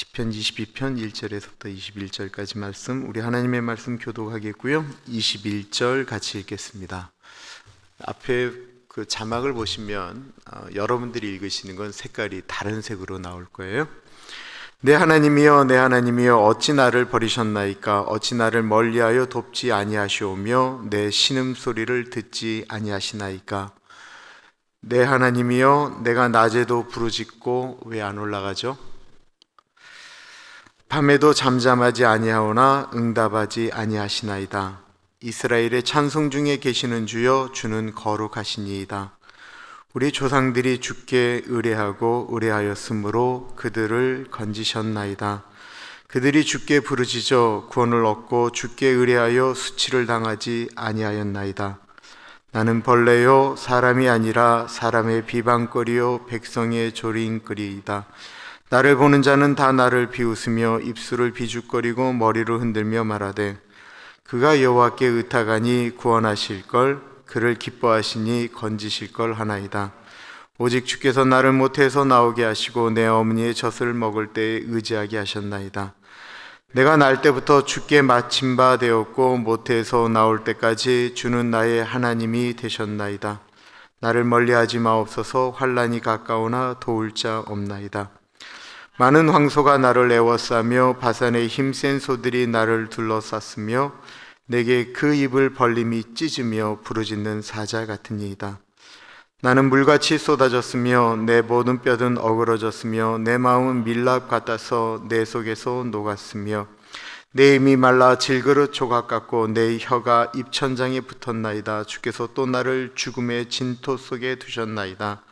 시편 22편 1절에서부터 21절까지 말씀, 우리 하나님의 말씀 교독하겠고요. 21절 같이 읽겠습니다. 앞에 그 자막을 보시면 여러분들이 읽으시는 건 색깔이 다른 색으로 나올 거예요. 내 하나님이여, 내 하나님이여, 어찌 나를 버리셨나이까? 어찌 나를 멀리하여 돕지 아니하시오며 내 신음소리를 듣지 아니하시나이까? 내 하나님이여, 내가 낮에도 부르짖고 왜 안 올라가죠? 밤에도 잠잠하지 아니하오나 응답하지 아니하시나이다. 이스라엘의 찬송 중에 계시는 주여, 주는 거룩하시니이다. 우리 조상들이 주께 의뢰하고 의뢰하였으므로 그들을 건지셨나이다. 그들이 주께 부르짖어 구원을 얻고 주께 의뢰하여 수치를 당하지 아니하였나이다. 나는 벌레요 사람이 아니라 사람의 비방거리요 백성의 조링거리이다. 나를 보는 자는 다 나를 비웃으며 입술을 비죽거리고 머리를 흔들며 말하되 그가 여호와께 의탁하니 구원하실걸, 그를 기뻐하시니 건지실걸 하나이다. 오직 주께서 나를 모태에서 나오게 하시고 내 어머니의 젖을 먹을 때에 의지하게 하셨나이다. 내가 날 때부터 주께 맡은 바 되었고 모태에서 나올 때까지 주는 나의 하나님이 되셨나이다. 나를 멀리하지 마옵소서. 환난이 가까우나 도울 자 없나이다. 많은 황소가 나를 애워싸며 바산의 힘센 소들이 나를 둘러쌌으며 내게 그 입을 벌림이 찢으며 부르짖는 사자 같으니이다. 나는 물같이 쏟아졌으며 내 모든 뼈는 어그러졌으며 내 마음은 밀랍 같아서 내 속에서 녹았으며 내 입이 말라 질그릇 조각 같고 내 혀가 입천장에 붙었나이다. 주께서 또 나를 죽음의 진토 속에 두셨나이다.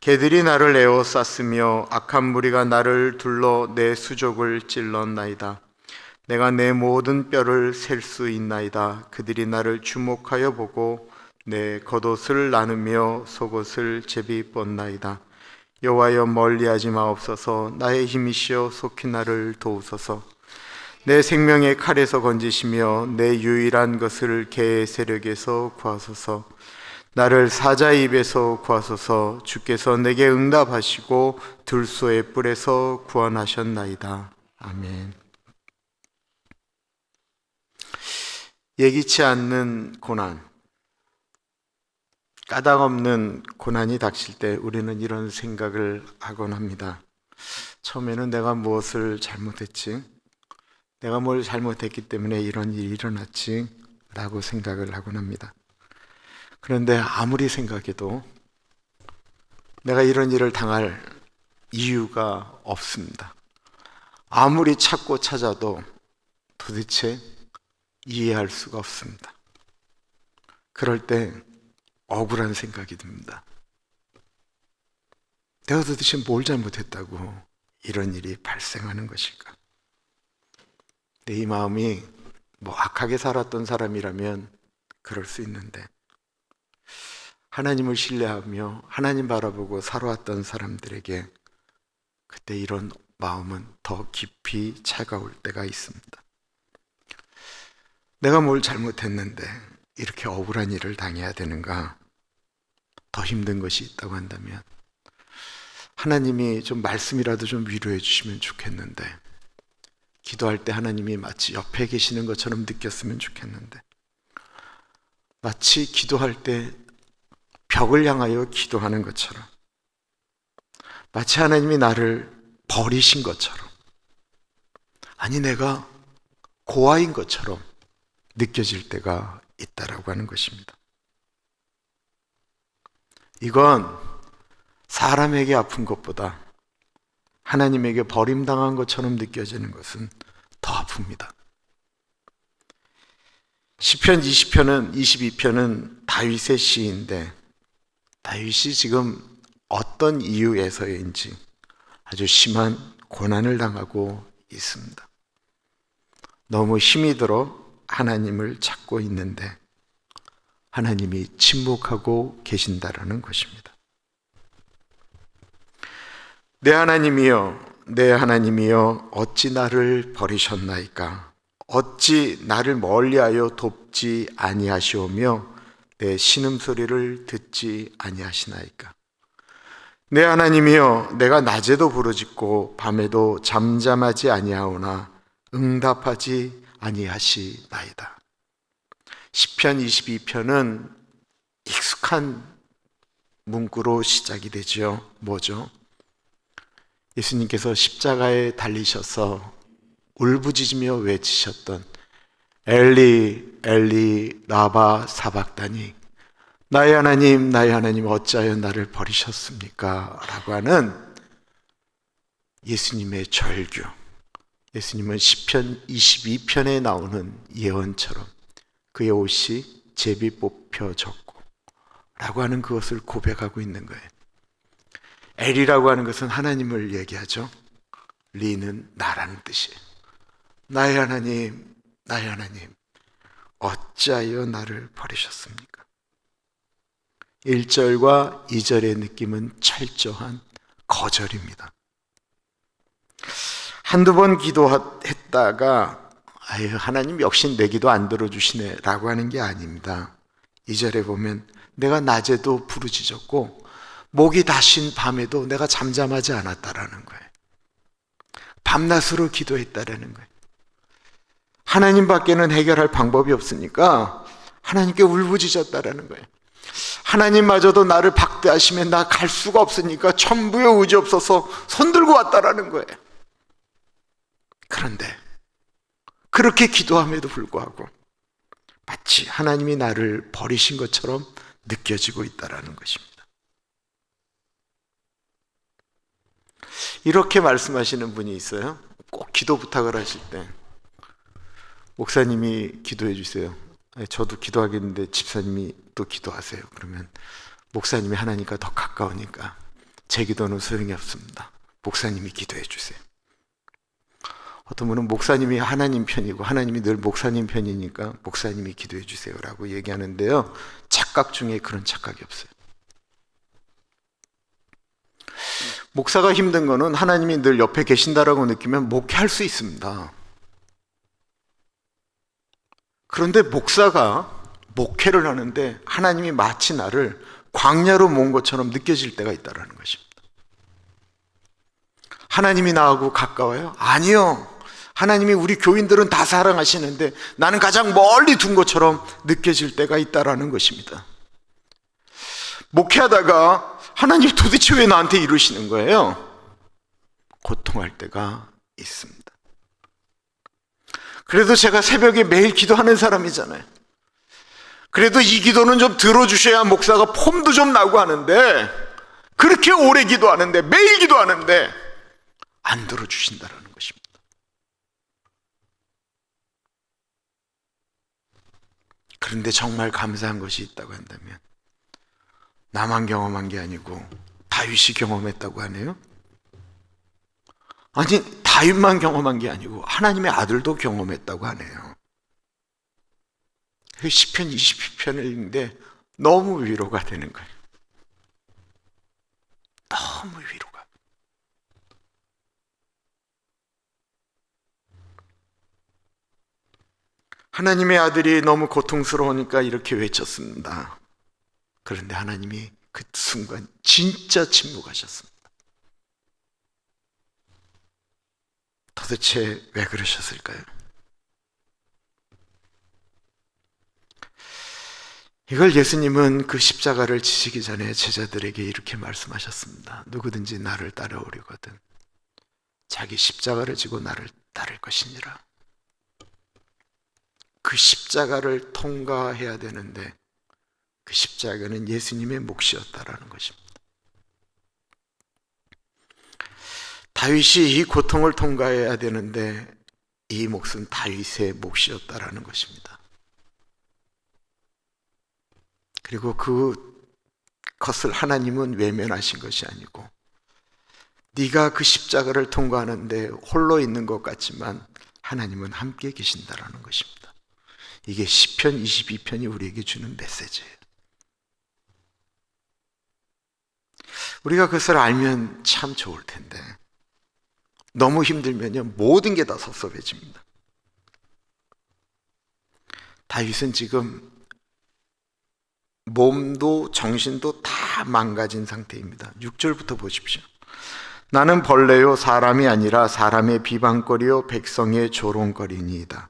개들이 나를 에워쌌으며 악한 무리가 나를 둘러 내 수족을 찔렀나이다. 내가 내 모든 뼈를 셀 수 있나이다. 그들이 나를 주목하여 보고 내 겉옷을 나누며 속옷을 제비 뻗나이다. 여호와여, 멀리하지 마옵소서. 나의 힘이시여 속히 나를 도우소서. 내 생명의 칼에서 건지시며 내 유일한 것을 개의 세력에서 구하소서. 나를 사자의 입에서 구하소서. 주께서 내게 응답하시고 들소의 뿔에서 구원하셨나이다. 아멘. 예기치 않는 고난, 까닭없는 고난이 닥칠 때 우리는 이런 생각을 하곤 합니다. 처음에는 내가 무엇을 잘못했지? 내가 뭘 잘못했기 때문에 이런 일이 일어났지? 라고 생각을 하곤 합니다. 그런데 아무리 생각해도 내가 이런 일을 당할 이유가 없습니다. 아무리 찾고 찾아도 도대체 이해할 수가 없습니다. 그럴 때 억울한 생각이 듭니다. 내가 도대체 뭘 잘못했다고 이런 일이 발생하는 것일까? 내 이 마음이 악하게 살았던 사람이라면 그럴 수 있는데 하나님을 신뢰하며 하나님 바라보고 살아왔던 사람들에게 그때 이런 마음은 더 깊이 차가울 때가 있습니다. 내가 뭘 잘못했는데 이렇게 억울한 일을 당해야 되는가? 더 힘든 것이 있다고 한다면 하나님이 좀 말씀이라도 좀 위로해 주시면 좋겠는데, 기도할 때 하나님이 마치 옆에 계시는 것처럼 느꼈으면 좋겠는데, 마치 기도할 때 벽을 향하여 기도하는 것처럼, 마치 하나님이 나를 버리신 것처럼, 아니 내가 고아인 것처럼 느껴질 때가 있다라고 하는 것입니다. 이건 사람에게 아픈 것보다 하나님에게 버림당한 것처럼 느껴지는 것은 더 아픕니다. 시편 20편은 22편은 다윗의 시인데 다윗이 지금 어떤 이유에서인지 아주 심한 고난을 당하고 있습니다. 너무 힘이 들어 하나님을 찾고 있는데 하나님이 침묵하고 계신다라는 것입니다. 내 하나님이여, 내 하나님이여, 어찌 나를 버리셨나이까? 어찌 나를 멀리하여 돕지 아니하시오며 내 신음소리를 듣지 아니하시나이까? 내 하나님이여, 내가 낮에도 부르짖고 밤에도 잠잠하지 아니하오나 응답하지 아니하시나이다. 시편 22편은 익숙한 문구로 시작이 되죠. 뭐죠? 예수님께서 십자가에 달리셔서 울부짖으며 외치셨던 엘리 엘리 라바 사박다니, 나의 하나님 어찌하여 나를 버리셨습니까? 라고 하는 예수님의 절규. 예수님은 시편 22편에 나오는 예언처럼 그의 옷이 제비 뽑혀졌고 라고 하는 그것을 고백하고 있는 거예요. 엘이라고 하는 것은 하나님을 얘기하죠. 리는 나라는 뜻이에요. 나의 하나님 어찌하여 나를 버리셨습니까? 1절과 2절의 느낌은 철저한 거절입니다. 한두 번 기도했다가 아유, 하나님 역시 내 기도 안 들어주시네 라고 하는 게 아닙니다. 2절에 보면 내가 낮에도 부르짖었고 목이 다신 밤에도 내가 잠잠하지 않았다라는 거예요. 밤낮으로 기도했다라는 거예요. 하나님 밖에는 해결할 방법이 없으니까 하나님께 울부짖었다라는 거예요. 하나님마저도 나를 박대하시면 나 갈 수가 없으니까 천부의 의지 없어서 손들고 왔다라는 거예요. 그런데 그렇게 기도함에도 불구하고 마치 하나님이 나를 버리신 것처럼 느껴지고 있다라는 것입니다. 이렇게 말씀하시는 분이 있어요. 꼭 기도 부탁을 하실 때 목사님이 기도해 주세요. 저도 기도하겠는데 집사님이 또 기도하세요. 그러면 목사님이 하나님과 더 가까우니까 제 기도는 소용이 없습니다. 목사님이 기도해 주세요. 어떤 분은 목사님이 하나님 편이고 하나님이 늘 목사님 편이니까 목사님이 기도해 주세요 라고 얘기하는데요, 착각 중에 그런 착각이 없어요. 목사가 힘든 거는 하나님이 늘 옆에 계신다라고 느끼면 목회할 수 있습니다. 그런데 목사가 목회를 하는데 하나님이 마치 나를 광야로 모은 것처럼 느껴질 때가 있다는 것입니다. 하나님이 나하고 가까워요? 아니요. 하나님이 우리 교인들은 다 사랑하시는데 나는 가장 멀리 둔 것처럼 느껴질 때가 있다는 것입니다. 목회하다가 하나님이 도대체 왜 나한테 이러시는 거예요? 고통할 때가 있습니다. 그래도 제가 새벽에 매일 기도하는 사람이잖아요. 그래도 이 기도는 좀 들어주셔야 목사가 폼도 좀 나고 하는데, 그렇게 오래 기도하는데 매일 기도하는데 안 들어주신다는 것입니다. 그런데 정말 감사한 것이 있다고 한다면 나만 경험한 게 아니고 다윗이 경험했다고 하네요. 아니, 다윗만 경험한 게 아니고 하나님의 아들도 경험했다고 하네요. 시편 22편을 읽는데 너무 위로가 되는 거예요. 너무 위로가. 하나님의 아들이 너무 고통스러우니까 이렇게 외쳤습니다. 그런데 하나님이 그 순간 진짜 침묵하셨습니다. 도대체 왜 그러셨을까요? 이걸 예수님은 그 십자가를 지시기 전에 제자들에게 이렇게 말씀하셨습니다. 누구든지 나를 따라오려거든 자기 십자가를 지고 나를 따를 것이니라. 그 십자가를 통과해야 되는데 그 십자가는 예수님의 몫이었다라는 것입니다. 다윗이 이 고통을 통과해야 되는데 이 몫은 다윗의 몫이었다라는 것입니다. 그리고 그것을 하나님은 외면하신 것이 아니고 네가 그 십자가를 통과하는데 홀로 있는 것 같지만 하나님은 함께 계신다라는 것입니다. 이게 시편 22편이 우리에게 주는 메시지예요. 우리가 그것을 알면 참 좋을 텐데 너무 힘들면요 모든 게 다 섭섭해집니다. 다윗은 지금 몸도 정신도 다 망가진 상태입니다. 6절부터 보십시오. 나는 벌레요 사람이 아니라 사람의 비방거리요 백성의 조롱거리니이다.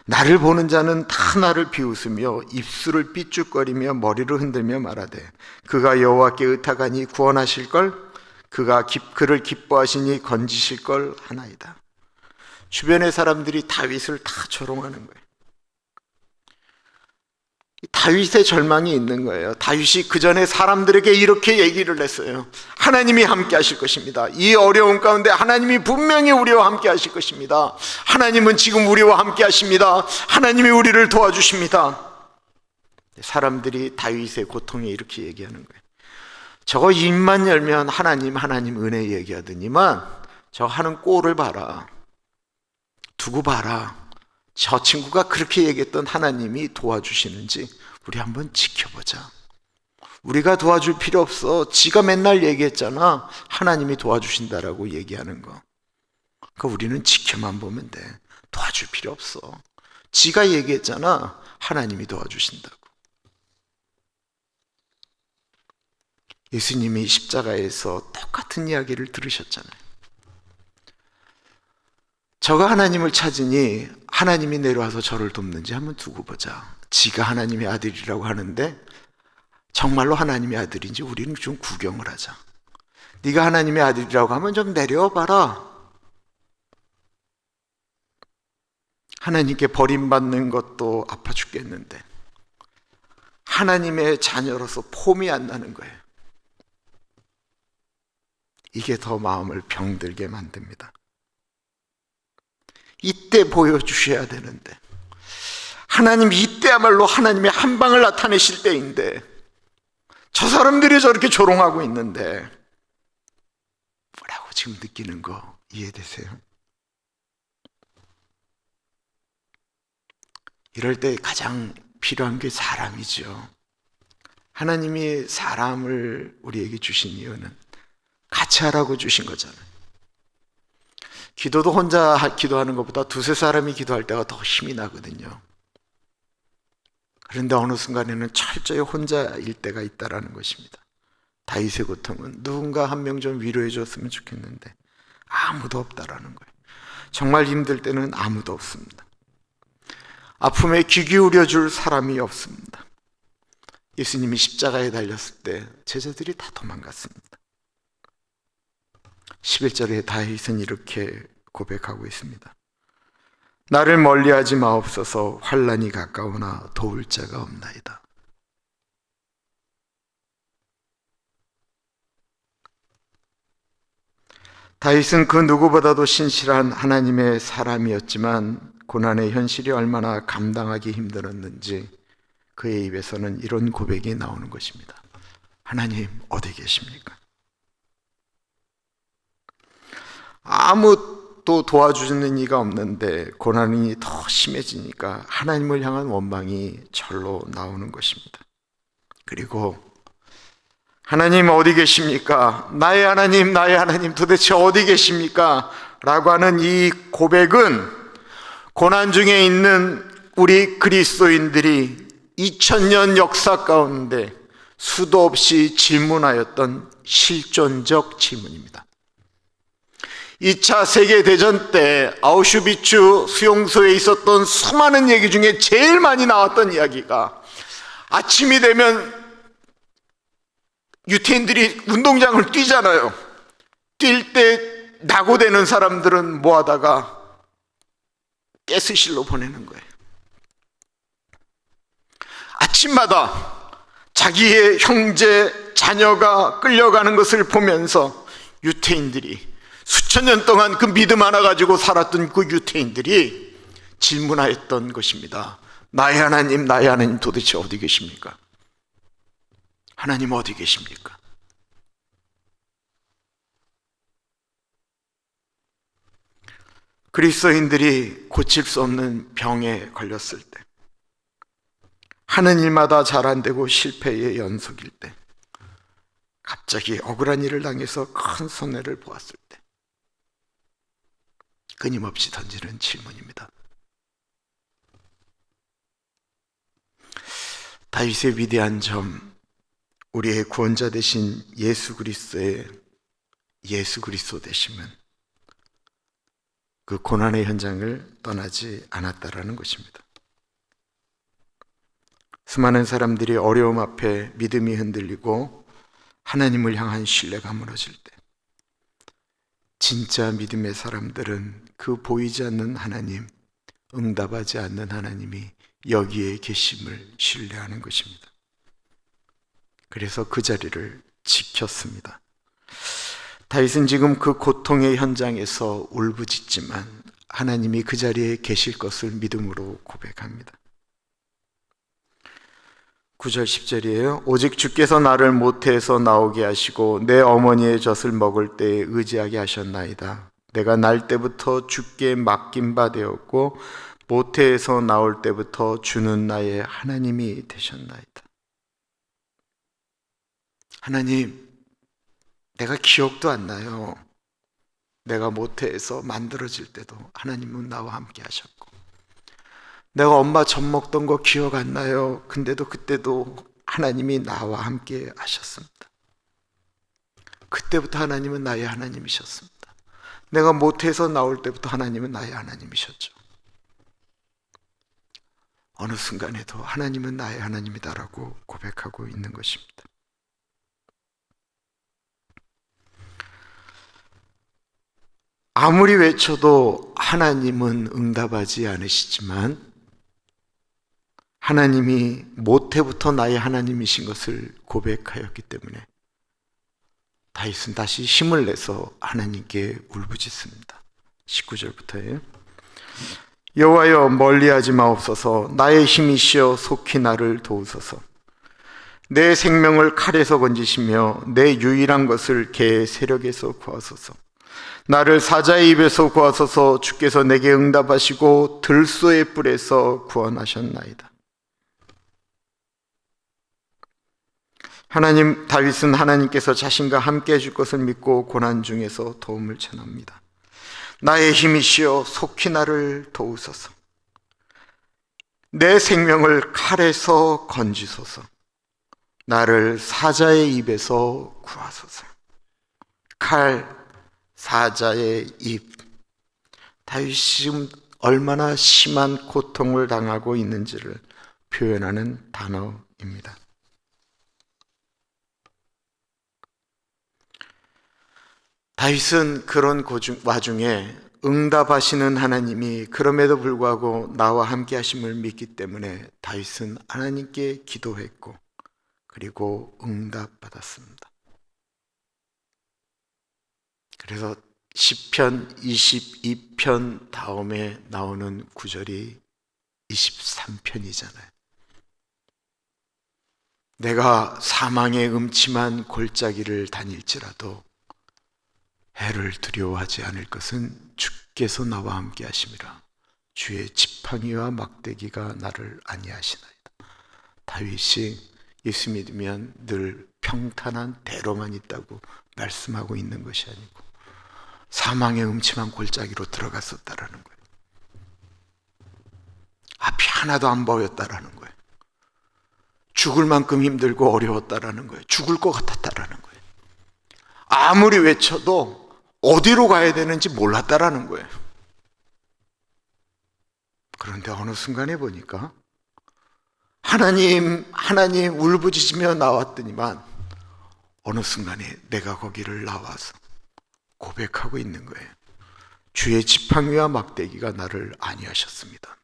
나를 보는 자는 다 나를 비웃으며 입술을 삐죽거리며 머리를 흔들며 말하되 그가 여호와께 의탁하니 구원하실걸, 그를 기뻐하시니 건지실걸 하나이다. 주변의 사람들이 다윗을 다 조롱하는 거예요. 다윗의 절망이 있는 거예요. 다윗이 그 전에 사람들에게 이렇게 얘기를 했어요. 하나님이 함께 하실 것입니다. 이 어려운 가운데 하나님이 분명히 우리와 함께 하실 것입니다. 하나님은 지금 우리와 함께 하십니다. 하나님이 우리를 도와주십니다. 사람들이 다윗의 고통에 이렇게 얘기하는 거예요. 저거 입만 열면 하나님 은혜 얘기하더니만 저 하는 꼴을 봐라. 두고 봐라. 저 친구가 그렇게 얘기했던 하나님이 도와주시는지 우리 한번 지켜보자. 우리가 도와줄 필요 없어. 지가 맨날 얘기했잖아. 하나님이 도와주신다라고 얘기하는 거. 그러니까 우리는 지켜만 보면 돼. 도와줄 필요 없어. 지가 얘기했잖아. 하나님이 도와주신다고. 예수님이 십자가에서 똑같은 이야기를 들으셨잖아요. 저가 하나님을 찾으니 하나님이 내려와서 저를 돕는지 한번 두고 보자. 지가 하나님의 아들이라고 하는데 정말로 하나님의 아들인지 우리는 좀 구경을 하자. 네가 하나님의 아들이라고 하면 좀 내려와 봐라. 하나님께 버림받는 것도 아파 죽겠는데 하나님의 자녀로서 폼이 안 나는 거예요. 이게 더 마음을 병들게 만듭니다. 이때 보여주셔야 되는데 하나님 이때야말로 하나님의 한방을 나타내실 때인데 저 사람들이 저렇게 조롱하고 있는데 뭐라고 지금 느끼는 거 이해되세요? 이럴 때 가장 필요한 게 사람이죠. 하나님이 사람을 우리에게 주신 이유는 같이 하라고 주신 거잖아요. 기도도 혼자 기도하는 것보다 두세 사람이 기도할 때가 더 힘이 나거든요. 그런데 어느 순간에는 철저히 혼자일 때가 있다라는 것입니다. 다윗의 고통은 누군가 한 명 좀 위로해 줬으면 좋겠는데 아무도 없다라는 거예요. 정말 힘들 때는 아무도 없습니다. 아픔에 귀 기울여 줄 사람이 없습니다. 예수님이 십자가에 달렸을 때 제자들이 다 도망갔습니다. 11절에 다윗은 이렇게 고백하고 있습니다. 나를 멀리하지 마옵소서. 환난이 가까우나 도울 자가 없나이다. 다윗은 그 누구보다도 신실한 하나님의 사람이었지만 고난의 현실이 얼마나 감당하기 힘들었는지 그의 입에서는 이런 고백이 나오는 것입니다. 하나님 어디 계십니까? 아무도 도와주는 이가 없는데 고난이 더 심해지니까 하나님을 향한 원망이 절로 나오는 것입니다. 그리고 하나님 어디 계십니까? 나의 하나님 도대체 어디 계십니까? 라고 하는 이 고백은 고난 중에 있는 우리 그리스도인들이 2000년 역사 가운데 수도 없이 질문하였던 실존적 질문입니다. 2차 세계대전 때 아우슈비츠 수용소에 있었던 수많은 얘기 중에 제일 많이 나왔던 이야기가 아침이 되면 유태인들이 운동장을 뛰잖아요. 뛸 때 낙오되는 사람들은 모아다가 가스실로 보내는 거예요. 아침마다 자기의 형제, 자녀가 끌려가는 것을 보면서 유태인들이 수천 년 동안 그 믿음 하나 가지고 살았던 그 유태인들이 질문하였던 것입니다. 나의 하나님 도대체 어디 계십니까? 하나님 어디 계십니까? 그리스도인들이 고칠 수 없는 병에 걸렸을 때, 하는 일마다 잘 안 되고 실패의 연속일 때, 갑자기 억울한 일을 당해서 큰 손해를 보았을 때 끊임없이 던지는 질문입니다. 다윗의 위대한 점, 우리의 구원자 되신 예수 그리스도의 예수 그리스도 되심은 그 고난의 현장을 떠나지 않았다라는 것입니다. 수많은 사람들이 어려움 앞에 믿음이 흔들리고 하나님을 향한 신뢰가 무너질 때, 진짜 믿음의 사람들은 그 보이지 않는 하나님, 응답하지 않는 하나님이 여기에 계심을 신뢰하는 것입니다. 그래서 그 자리를 지켰습니다. 다윗은 지금 그 고통의 현장에서 울부짖지만 하나님이 그 자리에 계실 것을 믿음으로 고백합니다. 9절 10절이에요. 오직 주께서 나를 모태에서 나오게 하시고 내 어머니의 젖을 먹을 때에 의지하게 하셨나이다. 내가 날 때부터 주께 맡긴 바 되었고 모태에서 나올 때부터 주는 나의 하나님이 되셨나이다. 하나님, 내가 기억도 안 나요. 내가 모태에서 만들어질 때도 하나님은 나와 함께 하셨고, 내가 엄마 젖 먹던 거 기억 안 나요. 근데도 그때도 하나님이 나와 함께 하셨습니다. 그때부터 하나님은 나의 하나님이셨습니다. 내가 모태에서 나올 때부터 하나님은 나의 하나님이셨죠. 어느 순간에도 하나님은 나의 하나님이다라고 고백하고 있는 것입니다. 아무리 외쳐도 하나님은 응답하지 않으시지만 하나님이 모태부터 나의 하나님이신 것을 고백하였기 때문에 다윗은 다시 힘을 내서 하나님께 울부짖습니다. 19절부터예요. 여호와여 멀리하지 마옵소서. 나의 힘이시여 속히 나를 도우소서. 내 생명을 칼에서 건지시며 내 유일한 것을 개의 세력에서 구하소서. 나를 사자의 입에서 구하소서. 주께서 내게 응답하시고 들소의 뿔에서 구원하셨나이다. 하나님, 다윗은 하나님께서 자신과 함께 해줄 것을 믿고 고난 중에서 도움을 청합니다. 나의 힘이시여 속히 나를 도우소서. 내 생명을 칼에서 건지소서. 나를 사자의 입에서 구하소서. 칼, 사자의 입. 다윗이 지금 얼마나 심한 고통을 당하고 있는지를 표현하는 단어입니다. 다윗은 그런 와중에 응답하시는 하나님이 그럼에도 불구하고 나와 함께 하심을 믿기 때문에 다윗은 하나님께 기도했고 그리고 응답받았습니다. 그래서 시편 22편 다음에 나오는 구절이 23편이잖아요. 내가 사망의 음침한 골짜기를 다닐지라도 해를 두려워하지 않을 것은 주께서 나와 함께 하심이라. 주의 지팡이와 막대기가 나를 안위하시나이다. 다윗이 예수 믿으면 늘 평탄한 대로만 있다고 말씀하고 있는 것이 아니고 사망의 음침한 골짜기로 들어갔었다라는 거예요. 앞이 하나도 안 보였다라는 거예요. 죽을 만큼 힘들고 어려웠다라는 거예요. 죽을 것 같았다라는 거예요. 아무리 외쳐도 어디로 가야 되는지 몰랐다라는 거예요. 그런데 어느 순간에 보니까 하나님 울부짖으며 나왔더니만 어느 순간에 내가 거기를 나와서 고백하고 있는 거예요. 주의 지팡이와 막대기가 나를 안위하셨습니다.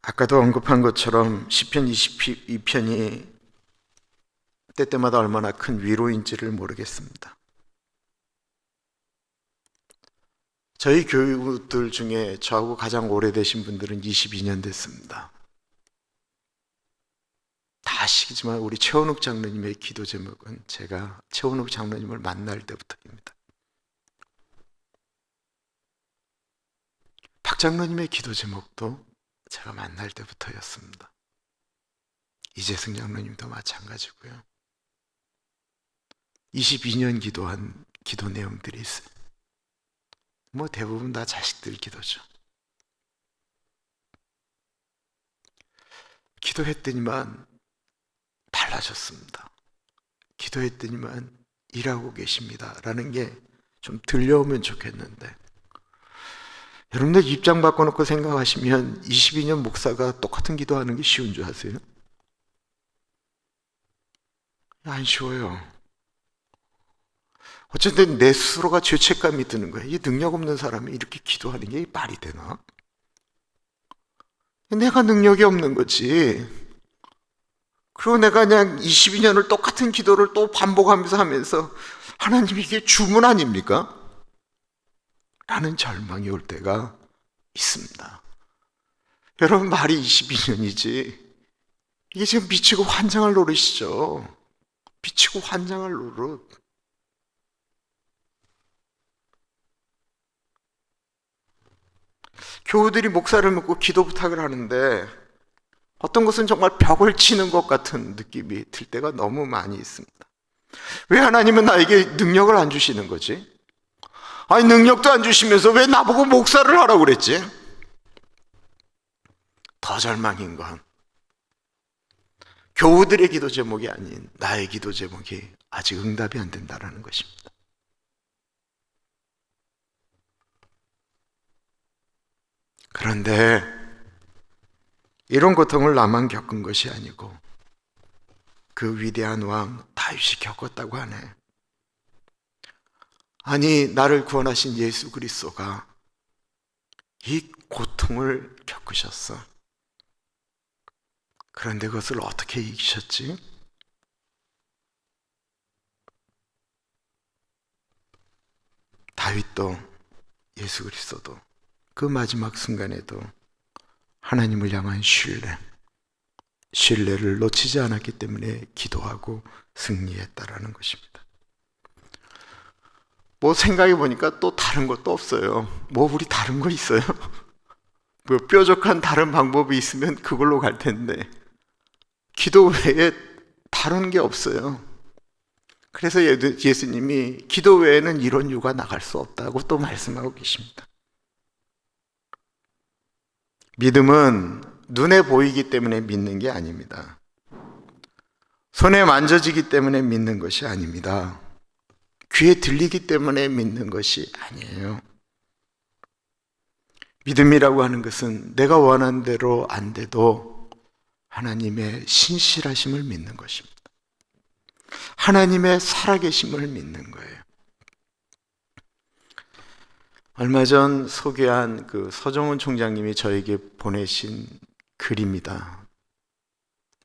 아까도 언급한 것처럼 시편 22편이 때때마다 얼마나 큰 위로인지를 모르겠습니다. 저희 교우들 중에 저하고 가장 오래되신 분들은 22년 됐습니다. 다 아시겠지만 우리 최원욱 장로님의 기도 제목은 제가 최원욱 장로님을 만날 때부터입니다. 박 장로님의 기도 제목도 제가 만날 때부터였습니다. 이재승 장로님도 마찬가지고요. 22년 기도한 기도 내용들이 있어요. 뭐 대부분 다 자식들 기도죠. 기도했더니만 달라졌습니다. 기도했더니만 일하고 계십니다. 라는 게 좀 들려오면 좋겠는데, 여러분들 입장 바꿔놓고 생각하시면 22년 목사가 똑같은 기도하는 게 쉬운 줄 아세요? 안 쉬워요. 어쨌든 내 스스로가 죄책감이 드는 거예요. 이 능력 없는 사람이 이렇게 기도하는 게 말이 되나? 내가 능력이 없는 거지. 그리고 내가 그냥 22년을 똑같은 기도를 또 반복하면서 하면서 하나님 이게 주문 아닙니까? 라는 절망이 올 때가 있습니다. 여러분 말이 22년이지 이게 지금 미치고 환장할 노릇이죠. 미치고 환장할 노릇. 교우들이 목사를 묻고 기도 부탁을 하는데 어떤 것은 정말 벽을 치는 것 같은 느낌이 들 때가 너무 많이 있습니다. 왜 하나님은 나에게 능력을 안 주시는 거지? 아니 능력도 안 주시면서 왜 나보고 목사를 하라고 그랬지? 더 절망인 건 교우들의 기도 제목이 아닌 나의 기도 제목이 아직 응답이 안 된다는 것입니다. 그런데 이런 고통을 나만 겪은 것이 아니고 그 위대한 왕 다윗이 겪었다고 하네. 아니 나를 구원하신 예수 그리스도가 이 고통을 겪으셨어. 그런데 그것을 어떻게 이기셨지? 다윗도 예수 그리스도도 그 마지막 순간에도 하나님을 향한 신뢰를 놓치지 않았기 때문에 기도하고 승리했다라는 것입니다. 뭐 생각해 보니까 또 다른 것도 없어요. 뭐 우리 다른 거 있어요? 뭐 뾰족한 다른 방법이 있으면 그걸로 갈 텐데 기도 외에 다른 게 없어요. 그래서 예수님이 기도 외에는 이런 유가 나갈 수 없다고 또 말씀하고 계십니다. 믿음은 눈에 보이기 때문에 믿는 게 아닙니다. 손에 만져지기 때문에 믿는 것이 아닙니다. 귀에 들리기 때문에 믿는 것이 아니에요. 믿음이라고 하는 것은 내가 원하는 대로 안 돼도 하나님의 신실하심을 믿는 것입니다. 하나님의 살아계심을 믿는 거예요. 얼마 전 소개한 그 서정훈 총장님이 저에게 보내신 글입니다.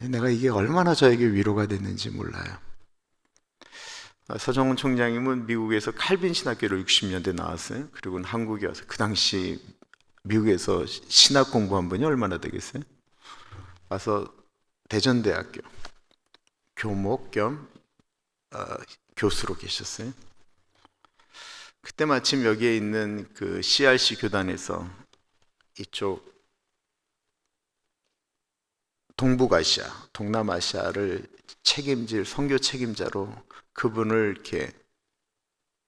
내가 이게 얼마나 저에게 위로가 됐는지 몰라요. 서정훈 총장님은 미국에서 칼빈 신학교를 60년대 나왔어요. 그리고는 한국에 와서 그 당시 미국에서 신학 공부한 분이 얼마나 되겠어요? 와서 대전대학교 교목 겸 교수로 계셨어요. 그때 마침 여기에 있는 그 CRC 교단에서 이쪽 동북아시아, 동남아시아를 책임질 선교 책임자로 그분을 이렇게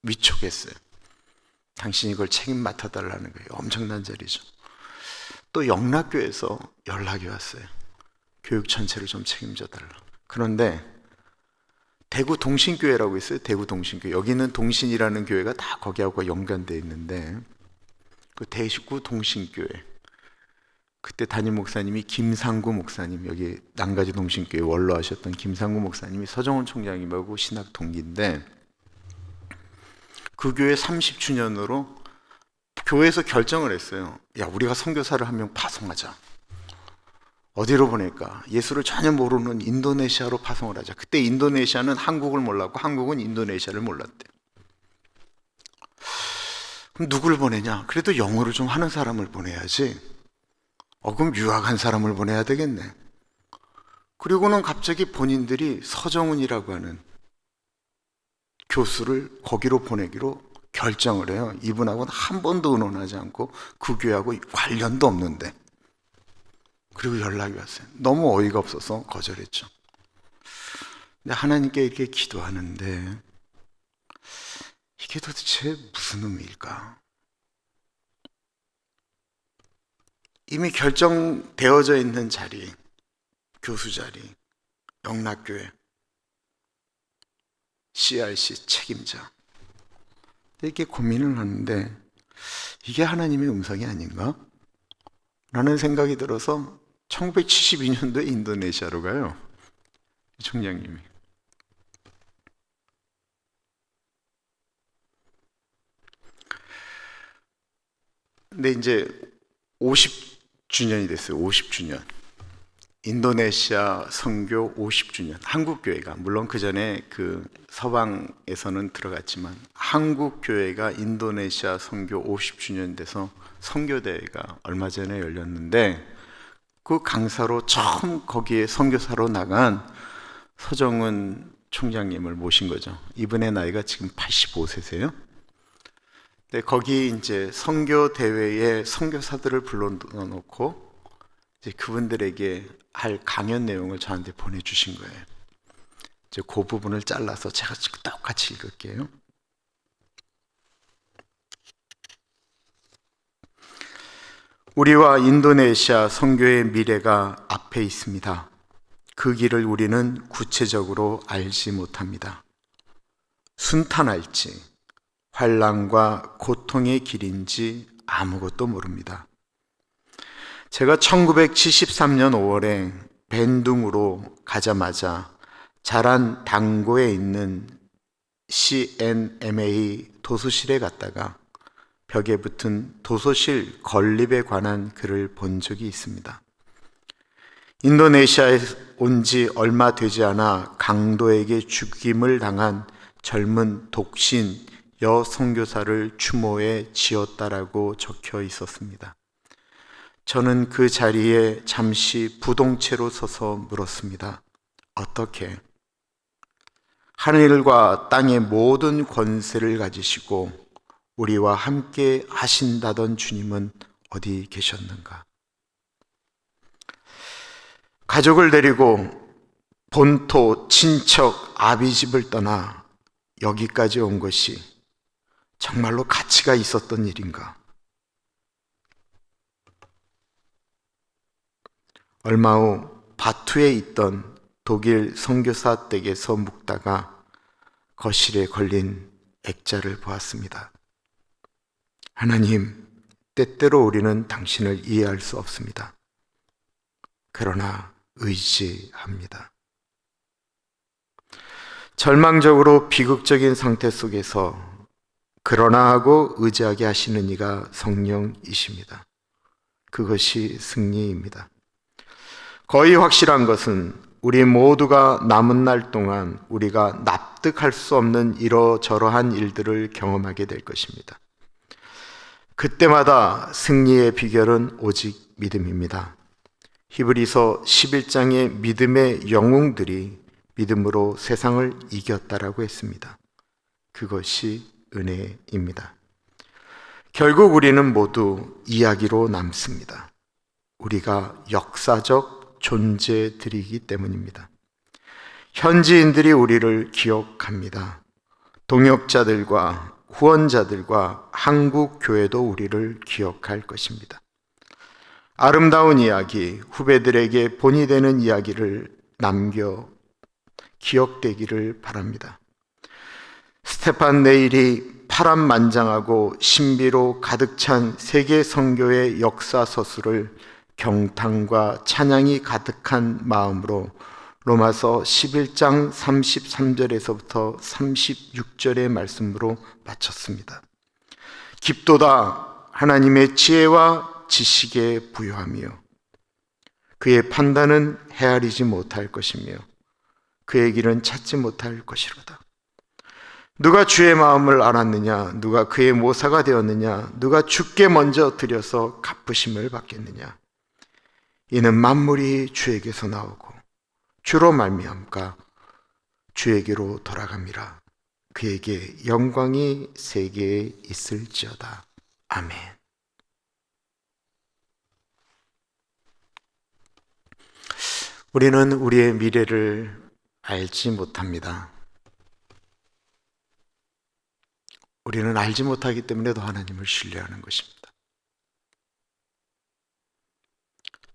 위촉했어요. 당신이 이걸 책임 맡아달라는 거예요. 엄청난 자리죠. 또 영락교에서 연락이 왔어요. 교육 전체를 좀 책임져 달라. 그런데 대구 동신교회라고 있어요. 대구 동신교회. 여기는 동신이라는 교회가 다 거기하고 연관되어 있는데 그 대구 동신교회 그때 담임 목사님이 김상구 목사님, 여기 난가지 동신교회 원로하셨던 김상구 목사님이 서정훈 총장님하고 신학 동기인데 그 교회 30주년으로 교회에서 결정을 했어요. 야, 우리가 선교사를 한 명 파송하자. 어디로 보낼까? 예수를 전혀 모르는 인도네시아로 파송을 하자. 그때 인도네시아는 한국을 몰랐고 한국은 인도네시아를 몰랐대. 그럼 누구를 보내냐? 그래도 영어를 좀 하는 사람을 보내야지. 그럼 유학한 사람을 보내야 되겠네. 그리고는 갑자기 본인들이 서정훈이라고 하는 교수를 거기로 보내기로 결정을 해요. 이분하고는 한 번도 의논하지 않고 그 교회하고 관련도 없는데. 그리고 연락이 왔어요. 너무 어이가 없어서 거절했죠. 근데 하나님께 이렇게 기도하는데 이게 도대체 무슨 의미일까? 이미 결정되어져 있는 자리, 교수 자리, 영락교회, CRC 책임자. 이렇게 고민을 하는데 이게 하나님의 음성이 아닌가? 라는 생각이 들어서 1972년도에 인도네시아로 가요. 총장님이. 근데 이제 50주년이 됐어요. 50주년. 인도네시아 선교 50주년. 한국교회가, 물론 그 전에 그 서방에서는 들어갔지만 한국교회가 인도네시아 선교 50주년 돼서 선교대회가 얼마 전에 열렸는데 그 강사로 처음 거기에 선교사로 나간 서정은 총장님을 모신 거죠. 이분의 나이가 지금 85세세요. 근데 거기 이제 선교 대회에 선교사들을 불러놓고 이제 그분들에게 할 강연 내용을 저한테 보내주신 거예요. 이제 그 부분을 잘라서 제가 똑같이 읽을게요. 우리와 인도네시아 선교의 미래가 앞에 있습니다. 그 길을 우리는 구체적으로 알지 못합니다. 순탄할지 환난과 고통의 길인지 아무것도 모릅니다. 제가 1973년 5월에 밴둥으로 가자마자 자란 당고에 있는 CNMA 도서실에 갔다가 벽에 붙은 도서실 건립에 관한 글을 본 적이 있습니다. 인도네시아에 온 지 얼마 되지 않아 강도에게 죽임을 당한 젊은 독신 여선교사를 추모해 지었다라고 적혀 있었습니다. 저는 그 자리에 잠시 부동체로 서서 물었습니다. 어떻게? 하늘과 땅의 모든 권세를 가지시고 우리와 함께 하신다던 주님은 어디 계셨는가? 가족을 데리고 본토, 친척, 아비집을 떠나 여기까지 온 것이 정말로 가치가 있었던 일인가? 얼마 후 바투에 있던 독일 선교사 댁에서 묵다가 거실에 걸린 액자를 보았습니다. 하나님, 때때로 우리는 당신을 이해할 수 없습니다. 그러나 의지합니다. 절망적으로 비극적인 상태 속에서 그러나 하고 의지하게 하시는 이가 성령이십니다. 그것이 승리입니다. 거의 확실한 것은 우리 모두가 남은 날 동안 우리가 납득할 수 없는 이러저러한 일들을 경험하게 될 것입니다. 그때마다 승리의 비결은 오직 믿음입니다. 히브리서 11장의 믿음의 영웅들이 믿음으로 세상을 이겼다라고 했습니다. 그것이 은혜입니다. 결국 우리는 모두 이야기로 남습니다. 우리가 역사적 존재들이기 때문입니다. 현지인들이 우리를 기억합니다. 동역자들과 후원자들과 한국 교회도 우리를 기억할 것입니다. 아름다운 이야기, 후배들에게 본이 되는 이야기를 남겨 기억되기를 바랍니다. 스테판 네일이 파란만장하고 신비로 가득 찬 세계 선교의 역사 서술을 경탄과 찬양이 가득한 마음으로 로마서 11장 33절에서부터 36절의 말씀으로 마쳤습니다. 깊도다 하나님의 지혜와 지식에 부유하며 그의 판단은 헤아리지 못할 것이며 그의 길은 찾지 못할 것이로다. 누가 주의 마음을 알았느냐? 누가 그의 모사가 되었느냐? 누가 주께 먼저 드려서 갚으심을 받겠느냐? 이는 만물이 주에게서 나오고 주로 말미암까 주에게로 돌아갑니다. 그에게 영광이 세계에 있을지어다. 아멘. 우리는 우리의 미래를 알지 못합니다. 우리는 알지 못하기 때문에 더 하나님을 신뢰하는 것입니다.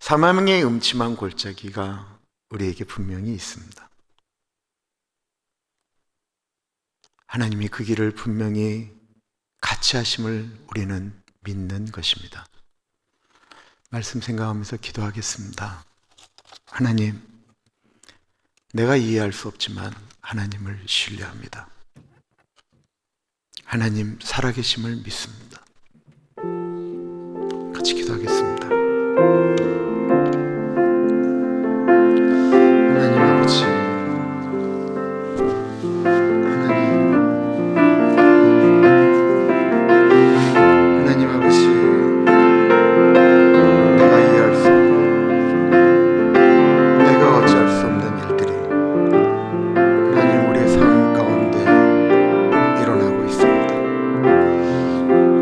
사망의 음침한 골짜기가 우리에게 분명히 있습니다. 하나님이 그 길을 분명히 같이 하심을 우리는 믿는 것입니다. 말씀 생각하면서 기도하겠습니다. 하나님, 내가 이해할 수 없지만 하나님을 신뢰합니다. 하나님 살아계심을 믿습니다. 같이 기도하겠습니다. 하나님 아버지, 하나님 아버지, 내가 이해할 수 없고 내가 어찌할 수 없는 일들이 하나님 우리의 삶 가운데 일어나고 있습니다.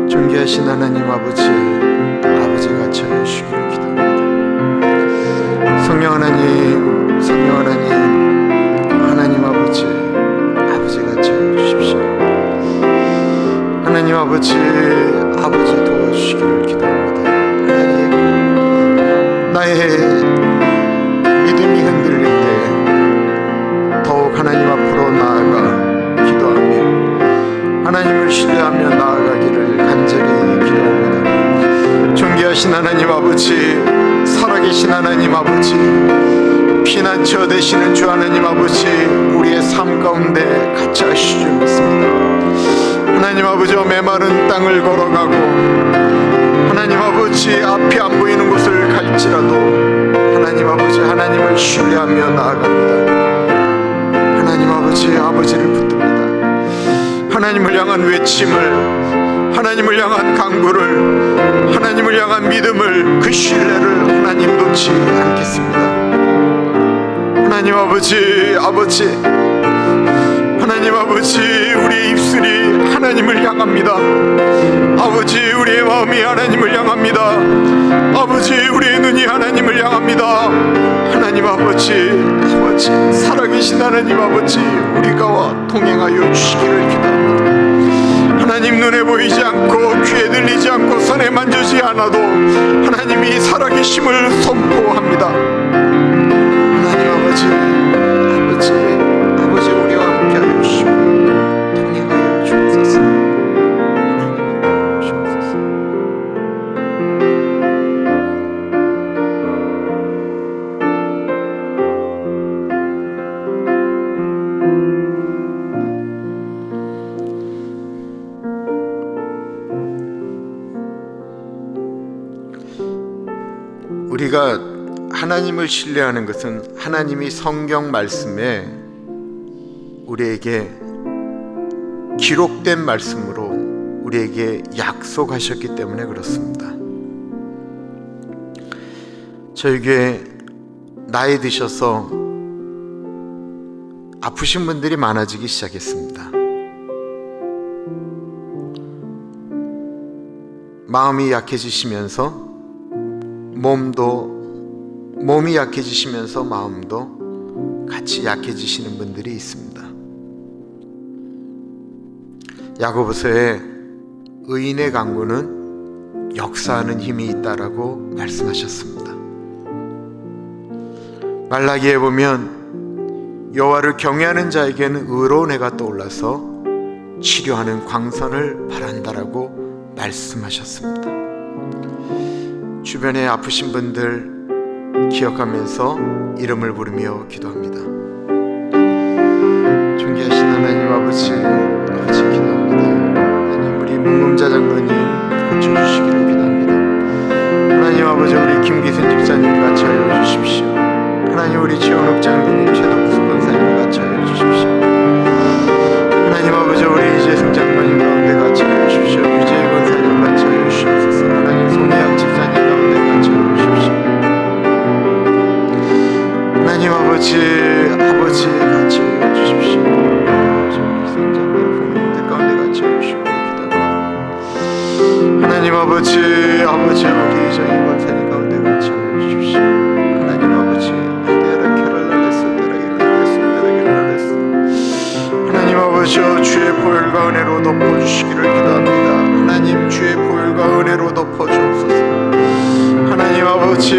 존귀하신 하나님 아버지가 찾아주시기를 기도합니다. 성령 하나님, 성령 하나님, 하나님 아버지가 찾아주십시오. 하나님 아버지 도와주시기를 기도합니다. 하나님, 나의 믿음이 흔들릴 때 더욱 하나님 앞으로 나아가 기도하며 하나님을 신뢰하며 나아가기를 간절히 기도합니다. 존귀하신 하나님 아버지, 살아계신 하나님 아버지, 피난처 되시는 주 하나님 아버지, 우리의 삶 가운데 같이 하실 줄 믿습니다. 하나님 아버지, 메마른 땅을 걸어가고 하나님 아버지 앞이 안 보이는 곳을 갈지라도 하나님 아버지 하나님을 신뢰하며 나아갑니다. 하나님 아버지를 붙듭니다. 하나님을 향한 외침을, 하나님을 향한 간구를, 하나님을 향한 믿음을, 그 신뢰를 하나님 놓지 않겠습니다. 하나님 아버지 하나님 아버지, 우리의 입술이 하나님을 향합니다. 아버지, 우리의 마음이 하나님을 향합니다. 아버지, 우리의 눈이 하나님을 향합니다. 하나님 아버지, 살아계신 하나님 아버지, 우리가 동행하여 주시기를 기도합니다. 하나님, 눈에 보이지 않고 귀에 들리지 않고 손에 만지지 않아도 하나님이 살아계심을 선포합니다. 하나님 아버지, 우리와 함께하여 주시고 동행하여 주옵소서. 하나님 주옵소서. 우리가 하나님을 신뢰하는 것은 하나님이 성경 말씀에 우리에게 기록된 말씀으로 우리에게 약속하셨기 때문에 그렇습니다. 저희 교회 나이 드셔서 아프신 분들이 많아지기 시작했습니다. 마음이 약해지시면서 몸이 약해지시면서 마음도 같이 약해지시는 분들이 있습니다. 야고보서에 의인의 간구는 역사하는 힘이 있다라고 말씀하셨습니다. 말라기에 보면 여호와를 경외하는 자에게는 의로운 해가 떠올라서 치료하는 광선을 바란다라고 말씀하셨습니다. 주변에 아프신 분들 기억하면서 이름을 부르며 기도합니다. 존귀하신 하나님 아버지 기도합니다. 하나님, 우리 문금자 장로님 고쳐주시기를 기도합니다. 하나님 아버지, 우리 김기순 집사님 같이 하여 주십시오. 하나님, 우리 최원욱 장로님, 최덕수 권사님 같이 하여 주십시오. 하나님 아버지, 우리 이재승 장로님 가운데 같이 하여 주십시오. 유재희 권사님 같이 하여 주시옵소서. 하나님, 송희양 집사님 가운데 같이 하여 주십시오. 하나님 아버지 같이 하여 주십시오. 우리 성장님 부모님들 가운데 같이 하여 주시고 기도합니다. 하나님 아버지 우리 정희 권사님 가운데 같이 하여 주십시오. 하나님 아버지, 하나님 아버지, 주의 보혈과 은혜로 덮어주시기를 기도합니다. 하나님, 주의 보혈과 은혜로 덮어주옵소서. 하나님 아버지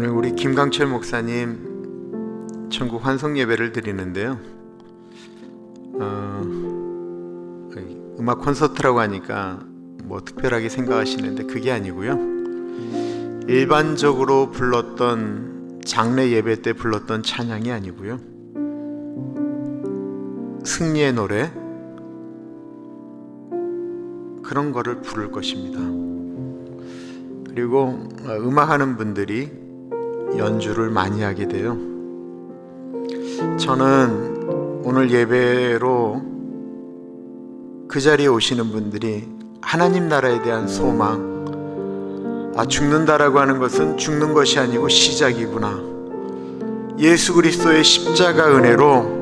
오늘 우리 김강철 목사님 천국 환송 예배를 드리는데요. 음악 콘서트라고 하니까 뭐 특별하게 생각하시는데 그게 아니고요. 일반적으로 불렀던 장례 예배 때 불렀던 찬양이 아니고요. 승리의 노래 그런 거를 부를 것입니다. 그리고 음악하는 분들이 연주를 많이 하게 돼요. 저는 오늘 예배로 그 자리에 오시는 분들이 하나님 나라에 대한 소망, 죽는다라고 하는 것은 죽는 것이 아니고 시작이구나. 예수 그리스도의 십자가 은혜로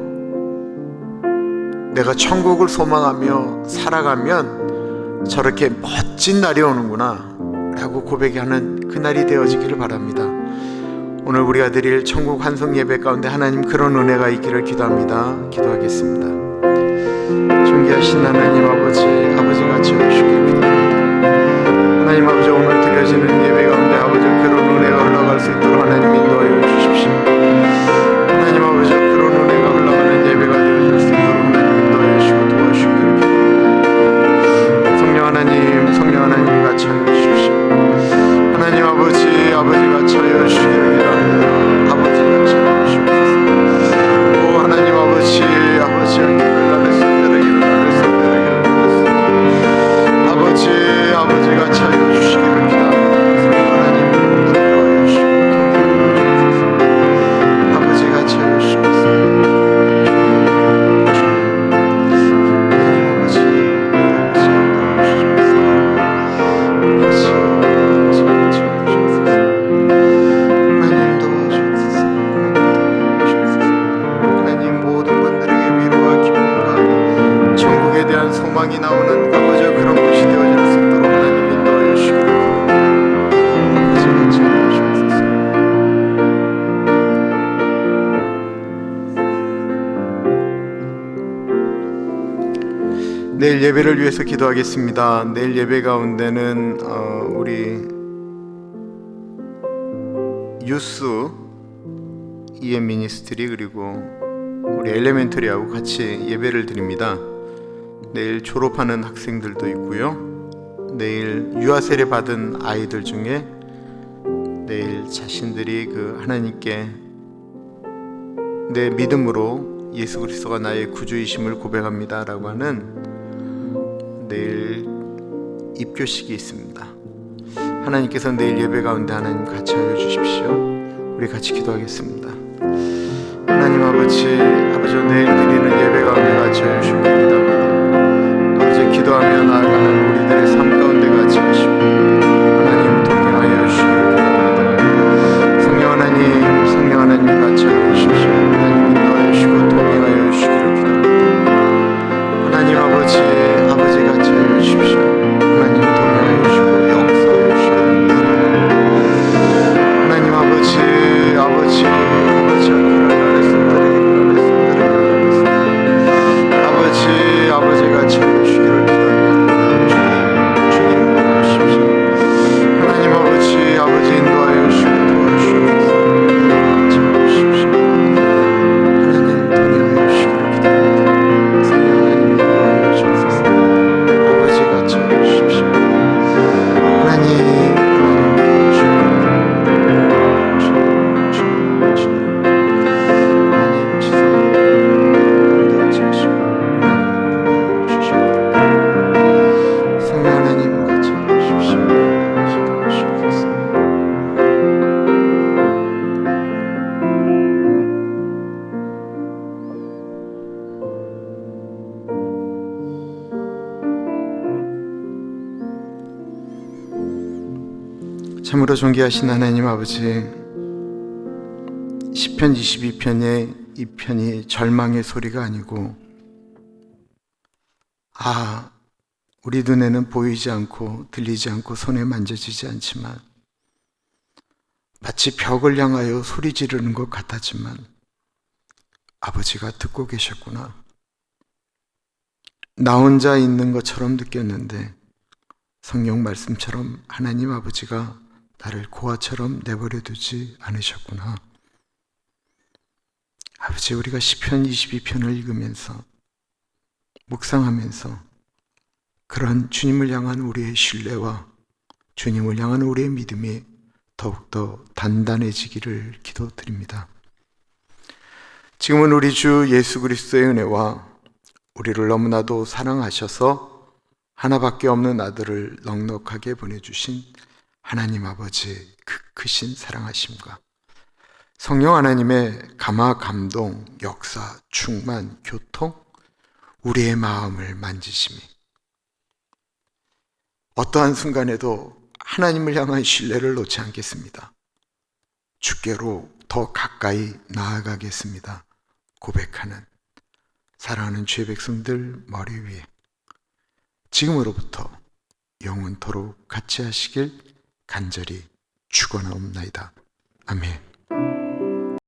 내가 천국을 소망하며 살아가면 저렇게 멋진 날이 오는구나 라고 고백하는 그날이 되어지기를 바랍니다. 오늘 우리가 드릴 천국 환송 예배 가운데 하나님 그런 은혜가 있기를 기도합니다. 기도하겠습니다. 존귀하신 하나님 아버지, 아버지같이 해주시길 기도합니다. 하나님 아버지, 오늘 드려지는 예배 가운데 아버지 그런 은혜가 흘러갈 수 있도록 하나님 인도하여 주십시오. 하나님 아버지, 그런 은혜가 흘러가는 예배가 되어질 수 있도록 하나님 인도하여 주시고 도와주시기를 기도합니다. 성령 하나님, 성령 하나님 같이 하여 주십시오. 하나님 아버지, 아버지같이 하여 주시기를 기도합니다. 아버지같이 하여 주시옵소서. 오 하나님 아버지, 아버지 아버지가 차여 주시기를 기도합니다. 하나님 인도하여 주시고 아버지가 차여 주시옵소서. 하나님 도와주옵소서. 하나님 모든 분들에게 위로와 기쁨과 천국에 대한 소망이 나오는 아버지 그런 곳이 되어질 수 있도록 하나님 인도하여 주시기를 아버지가 차여 주옵소서. 내일 예배를 위해서 기도하겠습니다. 내일 예배 가운데는 우리 유스 EM 미니스트리 그리고 우리 엘레멘터리하고 같이 예배를 드립니다. 내일 졸업하는 학생들도 있고요. 내일 유아 세례 받은 아이들 중에 내일 자신들이 그 하나님께 내 믿음으로 예수 그리스도가 나의 구주이심을 고백합니다 라고 하는 내일 입교식이 있습니다. 하나님께서 내일 예배 가운데 하나님 같이 하여 주십시오. 우리 같이 기도하겠습니다. 하나님 아버지, 아버지 내일 드리는 예배 가운데 같이 하여 주시기 바랍니다. 아버지 기도하며 나아가는 우리들의 삶 가운데 같이 하시고 하나님 동행하여 주시기를 기도합니다. 성령 하나님, 성령 하나님 같이 하여 주십시오. 하나님 인도하여 주시고 동행하여 주시기를 기도합니다. 하나님 아버지, 아버지 같이 하여 주십시오. 하나님 동행하여 주시고 역사하여 주시기를 기도합니다. 하나님 아버지, 아버지, 아버지 아버지가 채워주시기를 기도합니다. 주님 도와주십시오. 하나님 아버지, 아버지 인도하여 주시고 도와주시옵소서. 채워주십시오. 하나님 동행하여 주시기를 기도합니다. 성령 하나님 인도하여 주옵소서. 아버지가 채워주십시오. 하나님 참으로 존귀하신 하나님 아버지, 시편 22편의 이 편이 절망의 소리가 아니고 우리 눈에는 보이지 않고 들리지 않고 손에 만져지지 않지만 마치 벽을 향하여 소리 지르는 것 같았지만 아버지가 듣고 계셨구나. 나 혼자 있는 것처럼 느꼈는데 성령 말씀처럼 하나님 아버지가 나를 고아처럼 내버려 두지 않으셨구나. 아버지, 우리가 시편 22편을 읽으면서 묵상하면서 그런 주님을 향한 우리의 신뢰와 주님을 향한 우리의 믿음이 더욱더 단단해지기를 기도드립니다. 지금은 우리 주 예수 그리스도의 은혜와 우리를 너무나도 사랑하셔서 하나밖에 없는 아들을 넉넉하게 보내주신 하나님 아버지 그 크신 사랑하심과 성령 하나님의 감화, 감동, 역사, 충만, 교통, 우리의 마음을 만지심이 어떠한 순간에도 하나님을 향한 신뢰를 놓지 않겠습니다. 주께로 더 가까이 나아가겠습니다. 고백하는 사랑하는 주의 백성들 머리 위에 지금으로부터 영원토록 같이 하시길 간절히 축원하옵나이다. 아멘.